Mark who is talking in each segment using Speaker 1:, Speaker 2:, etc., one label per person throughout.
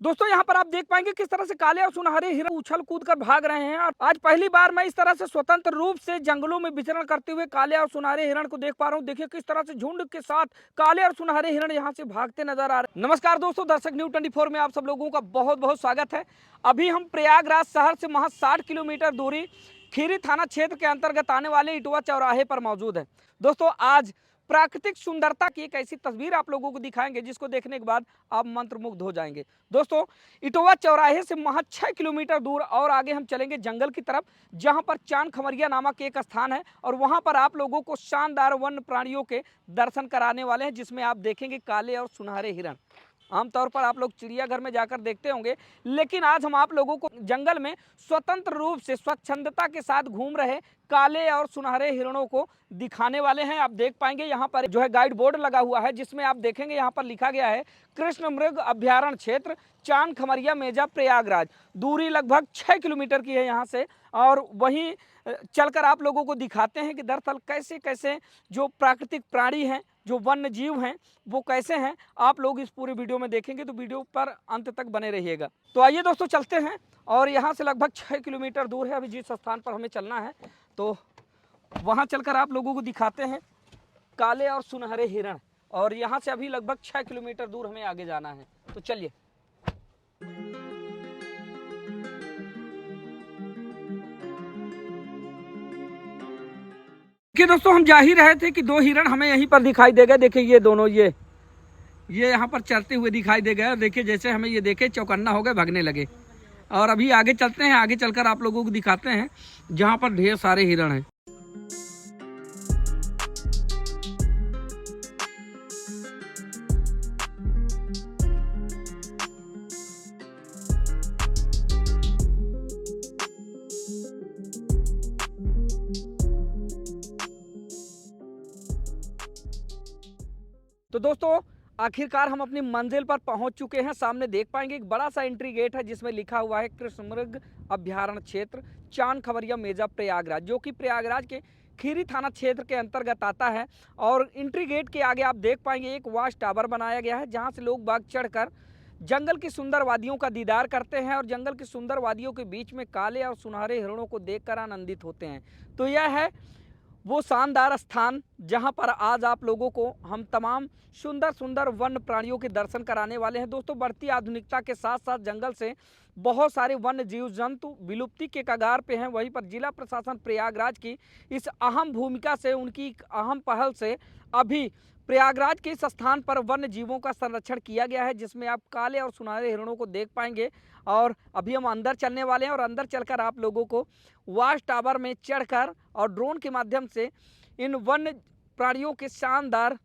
Speaker 1: दोस्तों यहाँ पर आप देख पाएंगे किस तरह से काले और सुनहरे हिरण उछल कूद कर भाग रहे हैं। और आज पहली बार मैं इस तरह से स्वतंत्र रूप से जंगलों में विचरण करते हुए काले और सुनहरे हिरण को देख पा रहा हूँ। देखिए किस तरह से झुंड के साथ काले और सुनहरे हिरण यहाँ से भागते नजर आ रहे हैं। नमस्कार दोस्तों, दर्शक न्यूज़ 24 में आप सब लोगों का बहुत बहुत स्वागत है। अभी हम प्रयागराज शहर से महज 60 किलोमीटर दूरी खीरी थाना क्षेत्र के अंतर्गत आने वाले इटवा चौराहे पर मौजूद है। दोस्तों आज प्राकृतिक सुंदरता की एक ऐसी तस्वीर आप लोगों को दिखाएंगे जिसको देखने के बाद आप मंत्रमुग्ध हो जाएंगे। दोस्तों इटवा चौराहे से महज 6 किलोमीटर दूर और आगे हम चलेंगे जंगल की तरफ, जहां पर चांद खमरिया नामक एक स्थान है और वहां पर आप लोगों को शानदार वन्य प्राणियों के दर्शन कराने वाले हैं, जिसमें आप देखेंगे काले और सुनहरे हिरण। आमतौर पर आप लोग चिड़ियाघर में जाकर देखते होंगे, लेकिन आज हम आप लोगों को जंगल में स्वतंत्र रूप से स्वच्छंदता के साथ घूम रहे काले और सुनहरे हिरणों को दिखाने वाले हैं। आप देख पाएंगे यहाँ पर जो है गाइड बोर्ड लगा हुआ है, जिसमें आप देखेंगे यहाँ पर लिखा गया है कृष्ण मृग अभ्यारण्य क्षेत्र चांद खमरिया मेजा प्रयागराज। दूरी लगभग 6 किलोमीटर की है यहाँ से, और वहीं चलकर आप लोगों को दिखाते हैं कि दरअसल कैसे कैसे जो प्राकृतिक प्राणी हैं, जो वन्य जीव हैं, वो कैसे हैं। आप लोग इस पूरे वीडियो में देखेंगे तो वीडियो पर अंत तक बने रहिएगा। तो आइए दोस्तों चलते हैं, और यहाँ से लगभग 6 किलोमीटर दूर है अभी जिस स्थान पर हमें चलना है, तो वहाँ चलकर आप लोगों को दिखाते हैं काले और सुनहरे हिरण। और यहाँ से अभी लगभग 6 किलोमीटर दूर हमें आगे जाना है, तो चलिए। कि दोस्तों हम जा ही रहे थे कि 2 हिरण हमें यहीं पर दिखाई दे गए। देखिए ये दोनों ये यहाँ पर चलते हुए दिखाई दे गए, और देखिए जैसे हमें ये देखे चौकन्ना हो गए, भागने लगे। और अभी आगे चलते हैं, आगे चलकर आप लोगों को दिखाते हैं जहाँ पर ढेर सारे हिरण हैं। तो दोस्तों आखिरकार हम अपनी मंजिल पर पहुंच चुके हैं। सामने देख पाएंगे एक बड़ा सा एंट्री गेट है, जिसमें लिखा हुआ है कृष्ण मृग अभ्यारण्य क्षेत्र चांद खमरिया मेजा प्रयागराज, जो कि प्रयागराज के खीरी थाना क्षेत्र के अंतर्गत आता है। और एंट्री गेट के आगे आप देख पाएंगे एक वॉच टावर बनाया गया है, जहां से लोग बाग चढ़कर जंगल की सुंदर वादियों का दीदार करते हैं और जंगल की सुंदर वादियों के बीच में काले और सुनहरे हिरणों को देखकर आनंदित होते हैं। तो यह है वो शानदार स्थान जहां पर आज आप लोगों को हम तमाम सुंदर सुंदर वन्य प्राणियों के दर्शन कराने वाले हैं। दोस्तों बढ़ती आधुनिकता के साथ साथ जंगल से बहुत सारे वन्य जीव जंतु विलुप्ति के कगार पे हैं। वहीं पर जिला प्रशासन प्रयागराज की इस अहम भूमिका से, उनकी अहम पहल से अभी प्रयागराज के इस स्थान पर वन्य जीवों का संरक्षण किया गया है, जिसमें आप काले और सुनहरे हिरणों को देख पाएंगे। और अभी हम अंदर चलने वाले हैं, और अंदर चलकर आप लोगों को वॉच टावर में चढ़कर और ड्रोन के माध्यम से इन वन्य प्राणियों के शानदार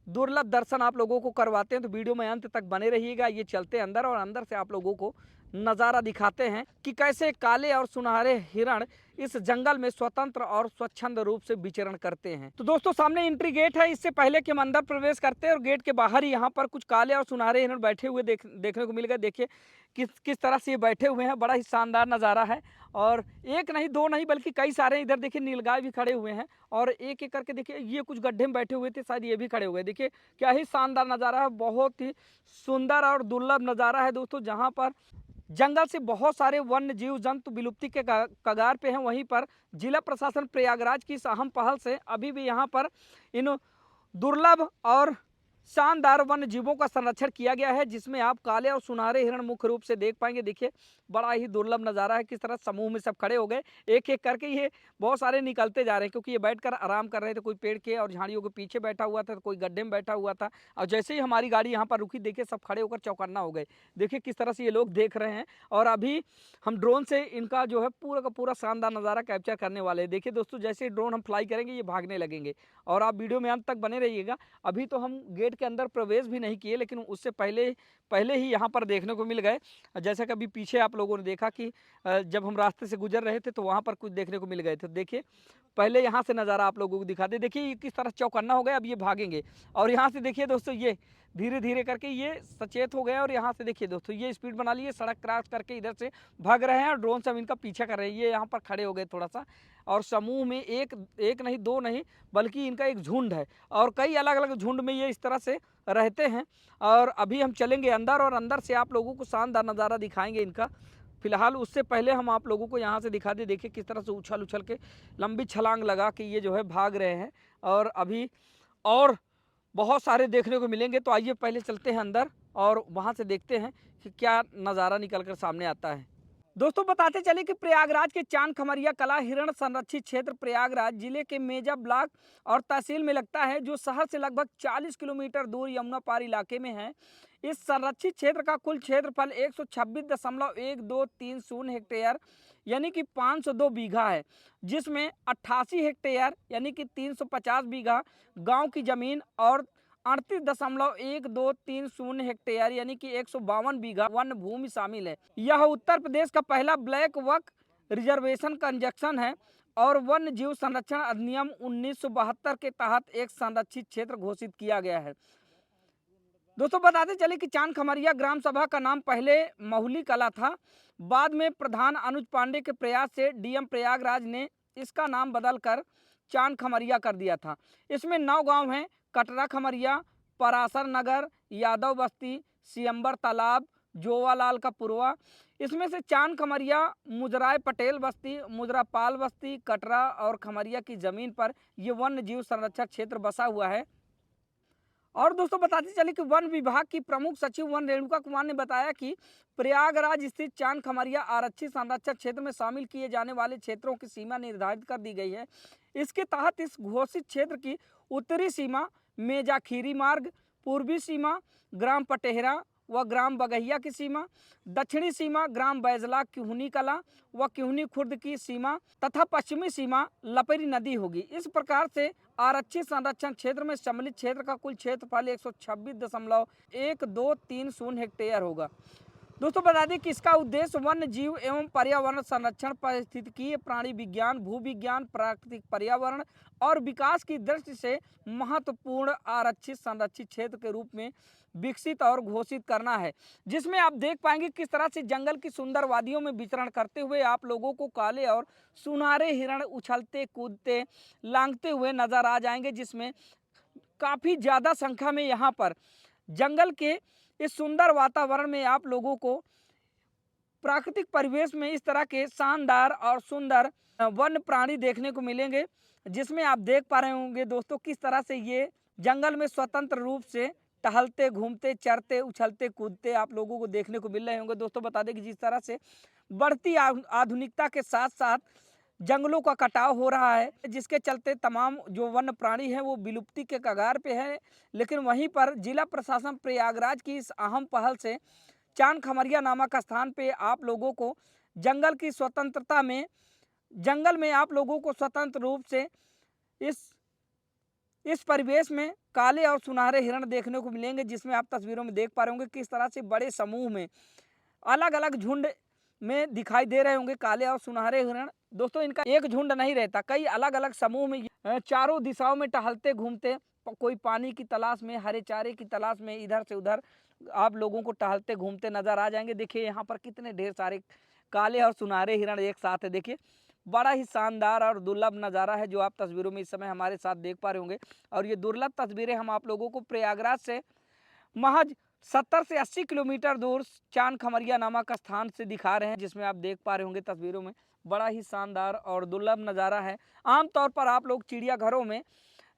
Speaker 1: दुर्लभ दर्शन आप लोगों को करवाते हैं। तो वीडियो में अंत तक बने रहिएगा। ये चलते अंदर, और अंदर से आप लोगों को नज़ारा दिखाते हैं कि कैसे काले और सुनहरे हिरण इस जंगल में स्वतंत्र और स्वच्छंद रूप से विचरण करते हैं। तो दोस्तों सामने एंट्री गेट है, इससे पहले कि हम अंदर प्रवेश करते हैं, और गेट के बाहर ही यहाँ पर कुछ काले और सुनहरे हिरण बैठे हुए देखने को मिल गए। देखिए किस तरह से ये बैठे हुए हैं, बड़ा ही शानदार नज़ारा है। और एक नहीं दो नहीं बल्कि कई सारे, इधर देखिए नीलगाय भी खड़े हुए हैं, और एक एक करके देखिए ये कुछ गड्ढे में बैठे हुए थे, शायद ये भी खड़े हुए हैं। देखिए क्या ही शानदार नज़ारा है, बहुत ही सुंदर और दुर्लभ नज़ारा है दोस्तों, जहाँ पर जंगल से बहुत सारे वन्य जीव जंतु विलुप्ति के कगार पे हैं। वहीं पर जिला प्रशासन प्रयागराज की इस अहम पहल से अभी भी यहाँ पर इन दुर्लभ और शानदार वन्य जीवों का संरक्षण किया गया है, जिसमें आप काले और सुनहरे हिरण मुख्य रूप से देख पाएंगे। देखिए बड़ा ही दुर्लभ नज़ारा है, किस तरह समूह में सब खड़े हो गए, एक एक करके ये बहुत सारे निकलते जा रहे हैं, क्योंकि ये बैठकर आराम कर रहे थे। कोई पेड़ के और झाड़ियों के पीछे बैठा हुआ था, तो कोई गड्ढे में बैठा हुआ था। और जैसे ही हमारी गाड़ी यहाँ पर रुकी, देखिए सब खड़े होकर चौकन्ना हो गए। देखिए किस तरह से ये लोग देख रहे हैं, और अभी हम ड्रोन से इनका जो है पूरा का पूरा शानदार नज़ारा कैप्चर करने वाले हैं। देखिए दोस्तों जैसे ड्रोन हम फ्लाई करेंगे, ये भागने लगेंगे, और आप वीडियो में अंत तक बने रहिएगा। अभी तो हम गेट के अंदर प्रवेश भी नहीं किए, लेकिन उससे पहले ही यहाँ पर देखने को मिल गए। जैसा कि अभी पीछे आप लोगों ने देखा कि जब हम रास्ते से गुजर रहे थे तो वहाँ पर कुछ देखने को मिल गए थे। देखिए पहले यहाँ से नज़ारा आप लोगों को दिखा दे। देखिए ये किस तरह चौकन्ना हो गए, अब ये भागेंगे। और यहाँ से देखिए दोस्तों ये धीरे धीरे करके ये सचेत हो गए, और यहाँ से देखिए दोस्तों ये स्पीड बना लिए, सड़क क्रॉस करके इधर से भाग रहे हैं, और ड्रोन से हम इनका पीछा कर रहे हैं। ये यहाँ पर खड़े हो गए थोड़ा सा, और समूह में एक नहीं दो नहीं बल्कि इनका एक झुंड है, और कई अलग अलग झुंड में ये इस तरह से रहते हैं। और अभी हम चलेंगे अंदर और अंदर से आप लोगों को शानदार नज़ारा दिखाएंगे इनका। फिलहाल उससे पहले हम आप लोगों को यहाँ से दिखा दें, देखिए किस तरह से उछल उछल के लंबी छलांग लगा के ये जो है भाग रहे हैं। और अभी और बहुत सारे देखने को मिलेंगे, तो आइए पहले चलते हैं अंदर और वहाँ से देखते हैं कि क्या नज़ारा निकल कर सामने आता है। दोस्तों बताते चले कि प्रयागराज के चांद खमरिया कला हिरण संरक्षित क्षेत्र प्रयागराज जिले के मेजा ब्लॉक और तहसील में लगता है, जो शहर से लगभग 40 किलोमीटर दूर यमुना पार इलाके में है। इस संरक्षित क्षेत्र का कुल क्षेत्रफल 126.1230 हेक्टेयर यानी कि 502 बीघा है, जिसमें 88 हेक्टेयर यानी कि 350 बीघा गांव की जमीन और 38.1230 हेक्टेयर यानी कि 152 बीघा वन भूमि शामिल है। यह उत्तर प्रदेश का पहला ब्लैक वक्फ रिजर्वेशन कंजक्शन है और वन्य जीव संरक्षण अधिनियम 1972 के तहत एक संरक्षित क्षेत्र घोषित किया गया है। दोस्तों बताते चले कि चांद खमरिया ग्राम सभा का नाम पहले महुली कला था। बाद में प्रधान अनुज पांडे के प्रयास से डीएम प्रयागराज ने इसका नाम बदलकर चांद खमरिया कर दिया था। इसमें 9 गांव हैं: कटरा खमरिया, परासर नगर, यादव बस्ती, सियम्बर तालाब, जोवालाल का पुरवा। इसमें से चांद खमरिया मुजराय पटेल बस्ती, मुजरापाल बस्ती, कटरा और खमरिया की जमीन पर यह वन्य जीव संरक्षण क्षेत्र बसा हुआ है। और दोस्तों बताते चले कि वन विभाग की प्रमुख सचिव वन रेणुका कुमार ने बताया कि प्रयागराज स्थित चांद खमरिया आरक्षित संरक्षण क्षेत्र में शामिल किए जाने वाले क्षेत्रों की सीमा निर्धारित कर दी गई है। इसके तहत इस घोषित क्षेत्र की उत्तरी सीमा मेजाखीरी मार्ग, पूर्वी सीमा ग्राम पटेहरा व ग्राम बगहिया की सीमा, दक्षिणी सीमा ग्राम बैजला किहुनी कला व किहुनी खुर्द की सीमा तथा पश्चिमी सीमा लपरी नदी होगी। इस प्रकार से आरक्षित संरक्षण क्षेत्र में सम्मिलित क्षेत्र का कुल क्षेत्रफल 126.1230 हेक्टेयर होगा। दोस्तों बता दें कि इसका उद्देश्य वन्य जीव एवं पर्यावरण संरक्षण, पारिस्थितिकीय प्राणी विज्ञान, भू विज्ञान, प्राकृतिक पर्यावरण और विकास की दृष्टि से महत्वपूर्ण आरक्षित संरक्षित क्षेत्र के रूप में विकसित और घोषित करना है, जिसमें आप देख पाएंगे किस तरह से जंगल की सुंदर वादियों में विचरण करते हुए आप लोगों को काले और सुनहरे हिरण उछलते कूदते लांघते हुए नजर आ जाएंगे, जिसमें काफ़ी ज़्यादा संख्या में यहाँ पर जंगल के इस सुंदर वातावरण में आप लोगों को प्राकृतिक परिवेश में इस तरह के शानदार और सुंदर वन्य प्राणी देखने को मिलेंगे, जिसमें आप देख पा रहे होंगे दोस्तों किस तरह से ये जंगल में स्वतंत्र रूप से टहलते घूमते चरते उछलते कूदते आप लोगों को देखने को मिल रहे होंगे। दोस्तों बता दें कि जिस तरह से बढ़ती आधुनिकता के साथ साथ जंगलों का कटाव हो रहा है, जिसके चलते तमाम जो वन्य प्राणी हैं वो विलुप्ति के कगार पे है। लेकिन वहीं पर जिला प्रशासन प्रयागराज की इस अहम पहल से चांद खमरिया नामक स्थान पे आप लोगों को जंगल की स्वतंत्रता में जंगल में आप लोगों को स्वतंत्र रूप से इस परिवेश में काले और सुनहरे हिरण देखने को मिलेंगे, जिसमें आप तस्वीरों में देख पा रहे होंगे किस तरह से बड़े समूह में अलग अलग झुंड में दिखाई दे रहे होंगे काले और सुनहरे हिरण। दोस्तों इनका एक झुंड नहीं रहता, कई अलग अलग समूह में चारों दिशाओं में टहलते घूमते, कोई पानी की तलाश में, हरे चारे की तलाश में इधर से उधर आप लोगों को टहलते घूमते नजर आ जाएंगे। देखिए यहाँ पर कितने ढेर सारे काले और सुनहरे हिरण एक साथ है। देखिए बड़ा ही शानदार और दुर्लभ नज़ारा है जो आप तस्वीरों में इस समय हमारे साथ देख पा रहे होंगे। और ये दुर्लभ तस्वीरें हम आप लोगों को प्रयागराज से महज 70 से 80 किलोमीटर दूर चांद खमरिया नामक स्थान से दिखा रहे हैं, जिसमें आप देख पा रहे होंगे तस्वीरों में बड़ा ही शानदार और दुर्लभ नज़ारा है। आमतौर पर आप लोग चिड़ियाघरों में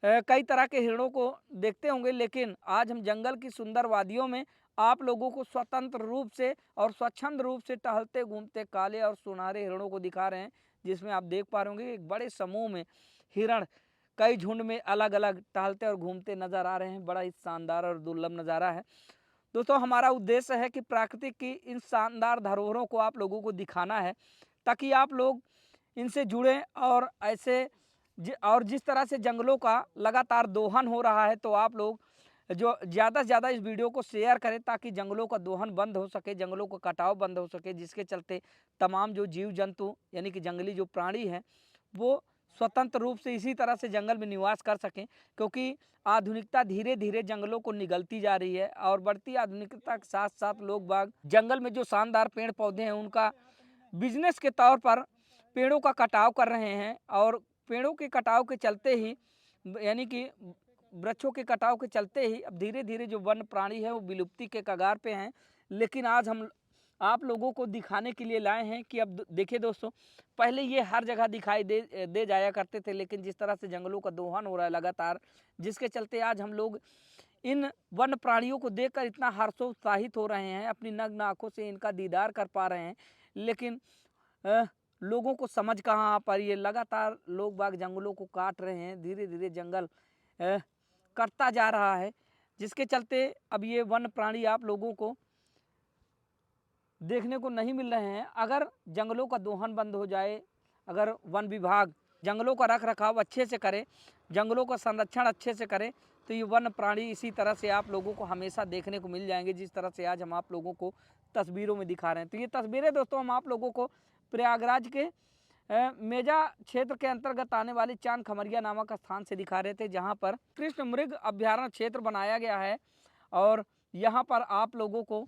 Speaker 1: कई तरह के हिरणों को देखते होंगे, लेकिन आज हम जंगल की सुंदर वादियों में आप लोगों को स्वतंत्र रूप से और स्वच्छंद रूप से टहलते घूमते काले और सुनहरे हिरणों को दिखा रहे हैं, जिसमें आप देख पा रहे होंगे एक बड़े समूह में हिरण कई झुंड में अलग अलग टहलते और घूमते नजर आ रहे हैं। बड़ा ही शानदार और दुर्लभ नज़ारा है। दोस्तों हमारा उद्देश्य है कि प्रकृति की इन शानदार धरोहरों को आप लोगों को दिखाना है, ताकि आप लोग इनसे जुड़ें और और जिस तरह से जंगलों का लगातार दोहन हो रहा है, तो आप लोग जो ज़्यादा से ज़्यादा इस वीडियो को शेयर करें ताकि जंगलों का दोहन बंद हो सके, जंगलों का कटाव बंद हो सके, जिसके चलते तमाम जो जीव जंतु यानी कि जंगली जो प्राणी हैं वो स्वतंत्र रूप से इसी तरह से जंगल में निवास कर सकें। क्योंकि आधुनिकता धीरे धीरे जंगलों को निगलती जा रही है और बढ़ती आधुनिकता के साथ साथ लोग बाग जंगल में जो शानदार पेड़ पौधे हैं उनका बिजनेस के तौर पर पेड़ों का कटाव कर रहे हैं। और पेड़ों के कटाव के चलते ही यानी कि वृक्षों के कटाव के चलते ही अब धीरे धीरे जो वन्य प्राणी है वो विलुप्ति के कगार पे हैं। लेकिन आज हम आप लोगों को दिखाने के लिए लाए हैं कि अब देखिए दोस्तों, पहले ये हर जगह दिखाई दे जाया करते थे, लेकिन जिस तरह से जंगलों का दोहन हो रहा है लगातार, जिसके चलते आज हम लोग इन वन्य प्राणियों को देखकर इतना हर्षोत्साहित हो रहे हैं, अपनी नग्न आंखों से इनका दीदार कर पा रहे हैं। लेकिन लोगों को समझ कहाँ आ पा रही है, लगातार लोग बाग जंगलों को काट रहे हैं, धीरे धीरे जंगल कटता जा रहा है, जिसके चलते अब ये वन्य प्राणी आप लोगों को देखने को नहीं मिल रहे हैं। अगर जंगलों का दोहन बंद हो जाए, अगर वन विभाग जंगलों का रख रखाव अच्छे से करे, जंगलों का संरक्षण अच्छे से करे, तो ये वन्य प्राणी इसी तरह से आप लोगों को हमेशा देखने को मिल जाएंगे, जिस तरह से आज हम आप लोगों को तस्वीरों में दिखा रहे हैं। तो ये तस्वीरें दोस्तों हम आप लोगों को प्रयागराज के मेजा क्षेत्र के अंतर्गत आने वाली चांद खमरिया नामक स्थान से दिखा रहे थे, जहाँ पर कृष्ण मृग अभ्यारण्य क्षेत्र बनाया गया है। और यहाँ पर आप लोगों को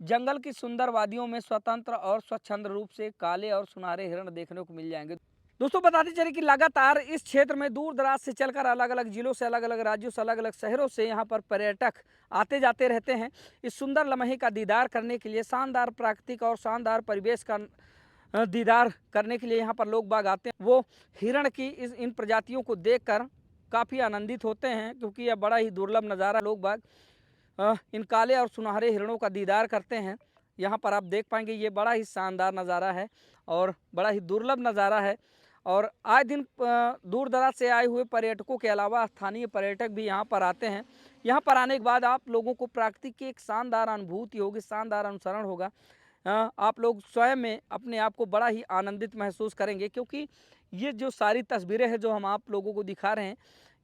Speaker 1: जंगल की सुंदर वादियों में स्वतंत्र और स्वच्छंद रूप से काले और सुनहरे हिरण देखने को मिल जाएंगे। दोस्तों बताते चले कि लगातार इस क्षेत्र में दूर दराज से चलकर अलग अलग जिलों से, अलग अलग राज्यों से, अलग अलग शहरों से यहाँ पर पर्यटक आते जाते रहते हैं इस सुंदर लम्हे का दीदार करने के लिए। शानदार प्राकृतिक और शानदार परिवेश का दीदार करने के लिए यहाँ पर लोग बाग आते हैं। वो हिरण की इन प्रजातियों को देखकर काफ़ी आनंदित होते हैं, क्योंकि यह बड़ा ही दुर्लभ नज़ारा। लोग बाग इन काले और सुनहरे हिरणों का दीदार करते हैं। यहाँ पर आप देख पाएंगे ये बड़ा ही शानदार नज़ारा है और बड़ा ही दुर्लभ नज़ारा है। और आए दिन दूर दराज से आए हुए पर्यटकों के अलावा स्थानीय पर्यटक भी यहाँ पर आते हैं। यहाँ पर आने के बाद आप लोगों को प्रकृति की एक शानदार अनुभूति होगी, शानदार अनुसरण होगा। आप लोग स्वयं में अपने आप को बड़ा ही आनंदित महसूस करेंगे, क्योंकि ये जो सारी तस्वीरें हैं जो हम आप लोगों को दिखा रहे हैं,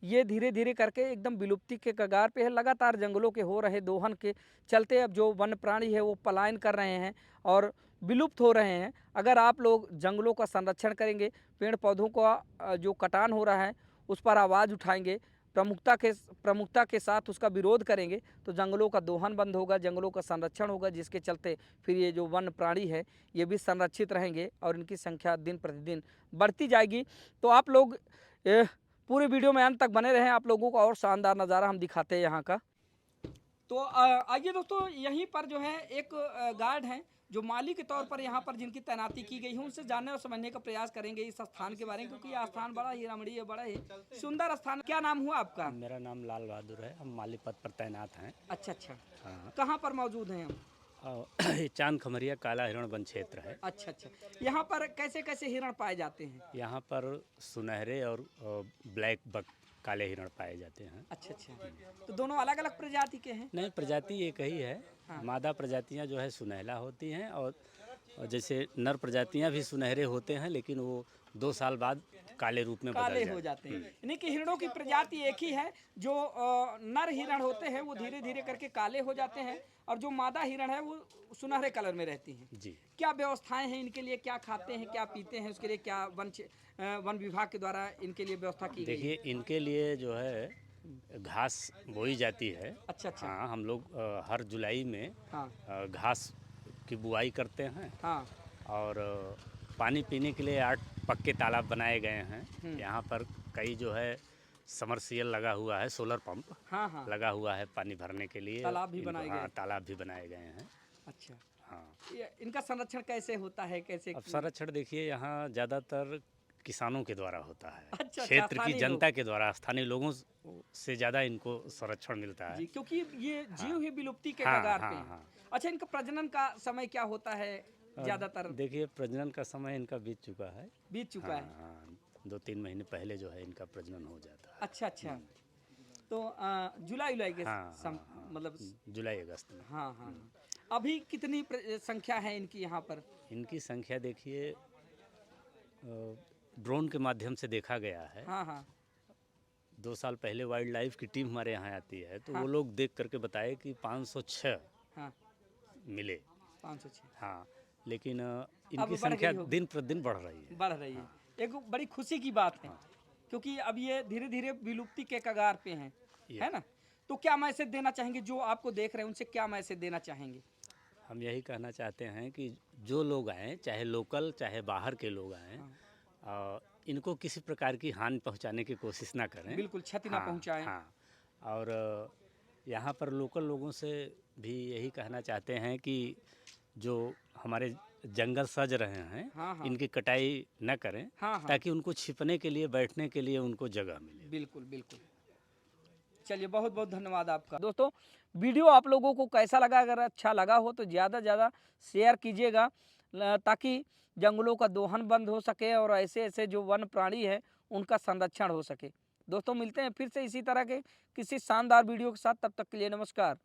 Speaker 1: ये धीरे धीरे करके एकदम विलुप्ति के कगार पे है। लगातार जंगलों के हो रहे दोहन के चलते अब जो वन्य प्राणी है वो पलायन कर रहे हैं और विलुप्त हो रहे हैं। अगर आप लोग जंगलों का संरक्षण करेंगे, पेड़ पौधों का जो कटान हो रहा है उस पर आवाज़ उठाएंगे, प्रमुखता के साथ उसका विरोध करेंगे, तो जंगलों का दोहन बंद होगा, जंगलों का संरक्षण होगा, जिसके चलते फिर ये जो वन्य प्राणी है ये भी संरक्षित रहेंगे और इनकी संख्या दिन प्रतिदिन बढ़ती जाएगी। तो आप लोग पूरे वीडियो में अंत तक बने रहें, आप लोगों को और शानदार नज़ारा हम दिखाते हैं यहाँ का। तो आइए दोस्तों, यहीं पर जो है एक गार्ड हैं जो माली के तौर पर यहाँ पर जिनकी तैनाती की गई है, उनसे जानने और समझने का प्रयास करेंगे इस स्थान के बारे में, क्योंकि यह स्थान बड़ा ही रमणीय, बड़ा ही सुंदर स्थान। क्या नाम हुआ आपका?
Speaker 2: मेरा नाम लाल बहादुर है, हम माली पद पर तैनात हैं।
Speaker 1: अच्छा अच्छा,
Speaker 2: हाँ।
Speaker 1: कहाँ पर मौजूद हैं हम?
Speaker 2: ये चांद खमरिया काला हिरण वन क्षेत्र है।
Speaker 1: अच्छा अच्छा, यहाँ पर कैसे कैसे हिरण पाए जाते हैं?
Speaker 2: यहाँ पर सुनहरे और ब्लैक बक काले हिरण पाए जाते हैं।
Speaker 1: अच्छा अच्छा, तो दोनों अलग अलग प्रजाति के हैं?
Speaker 2: नहीं, प्रजाति एक ही है।
Speaker 1: हाँ।
Speaker 2: मादा प्रजातियाँ जो है सुनहला होती हैं और जैसे नर प्रजातियाँ भी सुनहरे होते हैं, लेकिन वो 2 साल बाद काले रूप में
Speaker 1: काले हो जाते हैं। यानी कि हिरणों की प्रजाति एक ही है। जो नर हिरण होते हैं वो धीरे धीरे करके काले हो जाते हैं और जो मादा हिरण है वो सुनहरे कलर में रहती हैं।
Speaker 2: जी।
Speaker 1: क्या व्यवस्थाएं हैं इनके लिए? क्या खाते हैं, क्या पीते हैं, उसके लिए क्या वन विभाग के द्वारा इनके लिए व्यवस्था की गई है?
Speaker 2: देखिए, इनके लिए जो है घास बोई जाती है।
Speaker 1: अच्छा अच्छा।
Speaker 2: हाँ, हम लोग हर जुलाई में
Speaker 1: हाँ
Speaker 2: घास की बुआई करते हैं।
Speaker 1: हाँ।
Speaker 2: और पानी पीने के लिए 8 पक्के तालाब बनाए गए हैं। यहाँ पर कई जो है समरसियल लगा हुआ है, सोलर पंप
Speaker 1: हाँ हाँ
Speaker 2: लगा हुआ है पानी भरने के लिए।
Speaker 1: तालाब भी बनाए गए?
Speaker 2: तालाब भी बनाए गए हैं।
Speaker 1: अच्छा
Speaker 2: हाँ।
Speaker 1: इनका संरक्षण कैसे होता है, कैसे?
Speaker 2: अब संरक्षण देखिए, यहाँ ज़्यादातर किसानों के द्वारा होता है।
Speaker 1: अच्छा,
Speaker 2: क्षेत्र की जनता के द्वारा, स्थानीय लोगों से ज़्यादा इनको संरक्षण मिलता है,
Speaker 1: क्योंकि ये जीव ही विलुप्ति के
Speaker 2: हाँ,
Speaker 1: कगार
Speaker 2: हाँ,
Speaker 1: पे हैं।
Speaker 2: हाँ।
Speaker 1: अच्छा, इनका प्रजनन का समय क्या होता है ज़्यादातर?
Speaker 2: देखिए, प्रजनन का समय इनका बीत चुका है।
Speaker 1: बीत चुका है?
Speaker 2: हाँ, 2-3 महीने पहले जो है इनका प्रजनन हो जाता है।
Speaker 1: अच्छा अच्छा, तो जुलाई के मतलब
Speaker 2: जुलाई अगस्त में।
Speaker 1: हाँ हाँ। अभी कितनी संख्या है इनकी यहाँ पर?
Speaker 2: इनकी संख्या देखिए, ड्रोन के माध्यम से देखा गया है।
Speaker 1: हाँ हाँ।
Speaker 2: 2 साल पहले वाइल्ड लाइफ की टीम हमारे यहाँ आती है, तो
Speaker 1: हाँ।
Speaker 2: वो लोग देख करके बताए कि 506
Speaker 1: हाँ
Speaker 2: मिले।
Speaker 1: 506।
Speaker 2: हाँ, लेकिन इनकी संख्या दिन प्रतिदिन बढ़ रही है।
Speaker 1: बढ़ रही है। एक बड़ी खुशी की बात है, क्योंकि अब ये धीरे धीरे विलुप्ति के कगार पे हैं, है ना? तो क्या मैसेज देना चाहेंगे जो आपको देख रहे हैं, उनसे क्या मैसेज देना चाहेंगे?
Speaker 2: हम यही कहना चाहते हैं कि जो लोग आएँ, चाहे लोकल चाहे बाहर के लोग आएँ, इनको किसी प्रकार की हानि पहुंचाने की कोशिश ना करें।
Speaker 1: बिल्कुल क्षति ना पहुंचाएं।
Speaker 2: हाँ, और यहाँ पर लोकल लोगों से भी यही कहना चाहते हैं कि जो हमारे जंगल सज रहे हैं,
Speaker 1: हाँ हाँ
Speaker 2: इनकी कटाई न करें,
Speaker 1: हाँ हाँ
Speaker 2: ताकि उनको छिपने के लिए, बैठने के लिए उनको जगह मिले।
Speaker 1: बिल्कुल बिल्कुल। चलिए, बहुत बहुत धन्यवाद आपका। दोस्तों, वीडियो आप लोगों को कैसा लगा? अगर अच्छा लगा हो तो ज़्यादा से ज़्यादा शेयर कीजिएगा, ताकि जंगलों का दोहन बंद हो सके और ऐसे ऐसे जो वन प्राणी है उनका संरक्षण हो सके। दोस्तों, मिलते हैं फिर से इसी तरह के किसी शानदार वीडियो के साथ। तब तक के लिए नमस्कार।